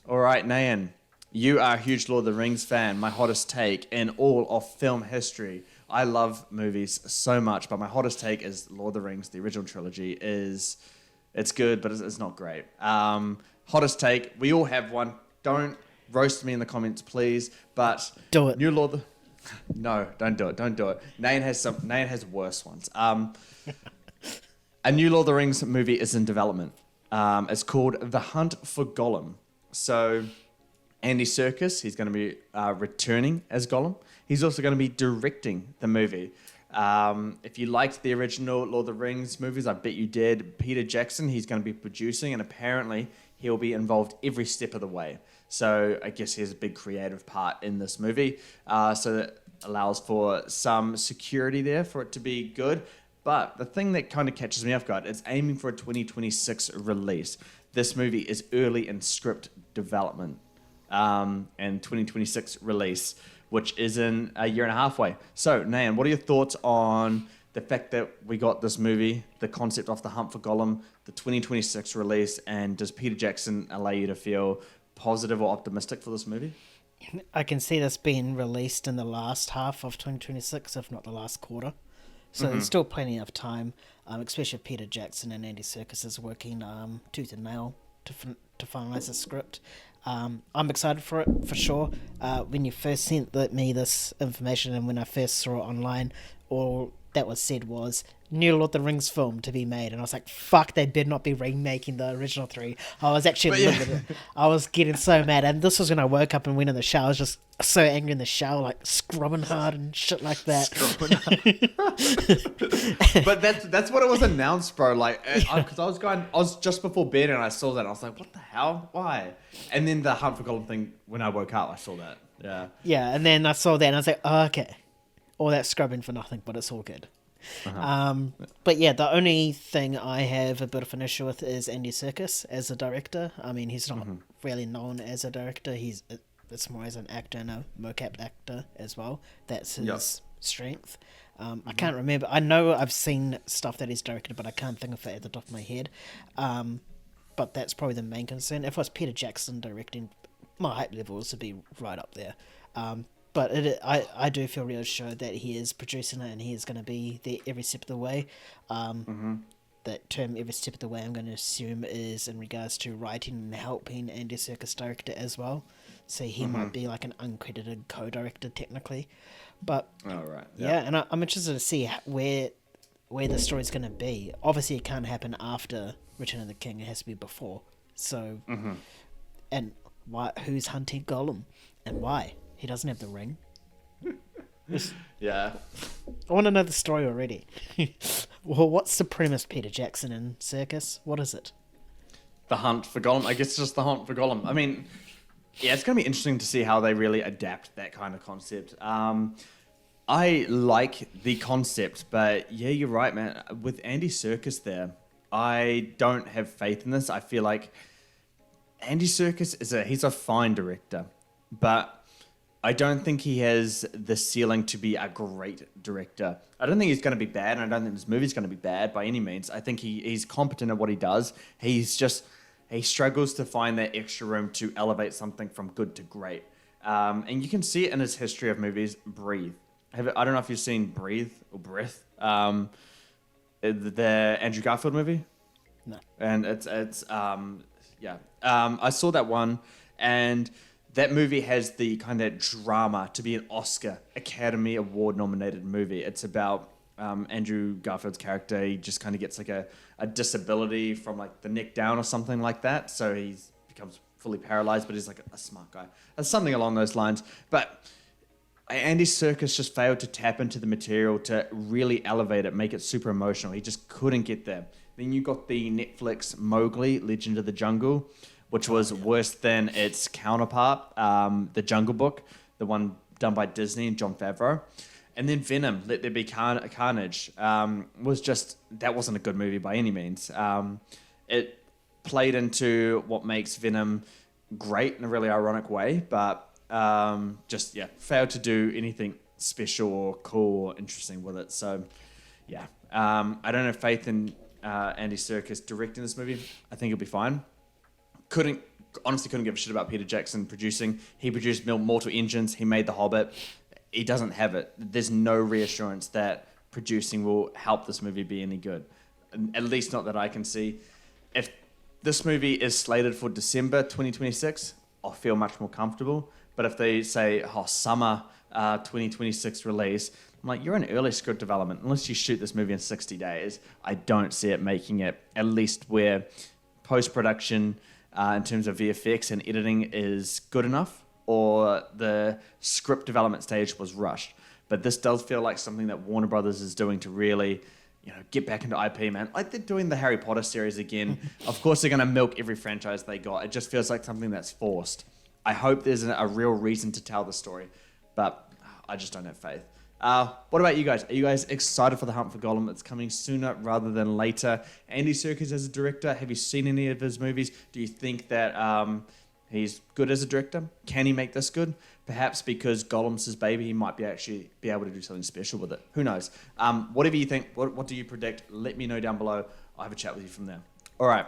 All right, Nayan, you are a huge Lord of the Rings fan. My hottest take in all of film history. I love movies so much, but my hottest take is Lord of the Rings, the original trilogy, it's good, but it's not great. Hottest take, we all have one. Don't roast me in the comments, please. But Do it. New Lord. No, don't do it. Don't do it. Nayan has worse ones. A new Lord of the Rings movie is in development. It's called The Hunt for Gollum. So Andy Serkis, he's going to be returning as Gollum. He's also going to be directing the movie. If you liked the original Lord of the Rings movies, I bet you did. Peter Jackson, he's going to be producing, and apparently he'll be involved every step of the way. So I guess he has a big creative part in this movie. So that allows for some security there for it to be good. But the thing that kind of catches me off guard, it's aiming for a 2026 release. This movie is early in script development and 2026 release, which is in a year and a half away. So, Nayan, what are your thoughts on the fact that we got this movie, the concept of The Hunt for Gollum, the 2026 release, and does Peter Jackson allow you to feel positive or optimistic for this movie? I can see this being released in the last half of 2026, if not the last quarter. So there's still plenty of time, especially if Peter Jackson and Andy Serkis is working tooth and nail to finalise the script. I'm excited for it, for sure. When you first sent me this information and when I first saw it online, all that was said was new Lord of the Rings film to be made, and I was like, fuck, they better not be remaking the original three. I was actually livid. I was getting so mad, and this was when I woke up and went in the shower. I was just so angry in the shower, like scrubbing hard and shit like that. But that's what it was announced, bro. Like, because I was just before bed and I saw that. And I was like, what the hell? Why? And then the Hunt for Gollum thing, when I woke up, I saw that. Yeah. Yeah, and then I saw that and I was like, oh, okay. All that scrubbing for nothing, but it's all good. But yeah, the only thing I have a bit of an issue with is Andy Serkis as a director. I mean, he's not really known as a director. It's more as an actor and a mocap actor as well. That's his strength. I can't remember. I know I've seen stuff that he's directed, but I can't think of it at the top of my head. But that's probably the main concern. If it was Peter Jackson directing, my hype levels would be right up there. But I do feel reassured that he is producing it and he is going to be there every step of the way. That term, every step of the way, I'm going to assume is in regards to writing and helping Andy Serkis direct it as well. So he might be like an uncredited co-director technically. But and I'm interested to see where the story's going to be. Obviously, it can't happen after Return of the King. It has to be before. So, and who's hunting Gollum and why? He doesn't have the ring. Yeah. I want to know the story already. Well, what's the premise, Peter Jackson and Serkis? What is it? The Hunt for Gollum. I guess it's just The Hunt for Gollum. I mean, yeah, it's going to be interesting to see how they really adapt that kind of concept. I like the concept, but yeah, you're right, man. With Andy Serkis there, I don't have faith in this. I feel like Andy Serkis he's a fine director, but I don't think he has the ceiling to be a great director. I don't think he's going to be bad, and I don't think this movie's going to be bad by any means. I think he's competent at what he does. He struggles to find that extra room to elevate something from good to great. And you can see it in his history of movies. Breathe. I don't know if you've seen Breathe or Breath, the Andrew Garfield movie. No. And I saw that one, and that movie has the kind of drama to be an Oscar Academy Award nominated movie. It's about Andrew Garfield's character. He just kind of gets like a disability from like the neck down or something like that. So he becomes fully paralyzed, but he's like a smart guy. Something along those lines. But Andy Serkis just failed to tap into the material to really elevate it, make it super emotional. He just couldn't get there. Then you got the Netflix Mowgli, Legend of the Jungle, which was worse than its counterpart, The Jungle Book, the one done by Disney and Jon Favreau. And then Venom, Let There Be Carnage, that wasn't a good movie by any means. It played into what makes Venom great in a really ironic way, but failed to do anything special or cool or interesting with it. So, yeah, I don't have faith in Andy Serkis directing this movie. I think it'll be fine. Couldn't honestly couldn't give a shit about Peter Jackson producing. He produced Mortal Engines. He made The Hobbit. He doesn't have it. There's no reassurance that producing will help this movie be any good. At least not that I can see. If this movie is slated for December 2026, I'll feel much more comfortable. But if they say, summer 2026 release, I'm like, you're in early script development. Unless you shoot this movie in 60 days, I don't see it making it, at least where post-production in terms of VFX and editing is good enough, or the script development stage was rushed. But this does feel like something that Warner Brothers is doing to really, get back into IP, man. Like they're doing the Harry Potter series again. Of course, they're going to milk every franchise they got. It just feels like something that's forced. I hope there's a real reason to tell the story, but I just don't have faith. What about you guys? Are you guys excited for The Hunt for Gollum? It's coming sooner rather than later. Andy Serkis as a director, have you seen any of his movies? Do you think that he's good as a director? Can he make this good? Perhaps because Gollum's his baby, he might actually be able to do something special with it. Who knows? Whatever you think, what do you predict? Let me know down below. I'll have a chat with you from there. All right.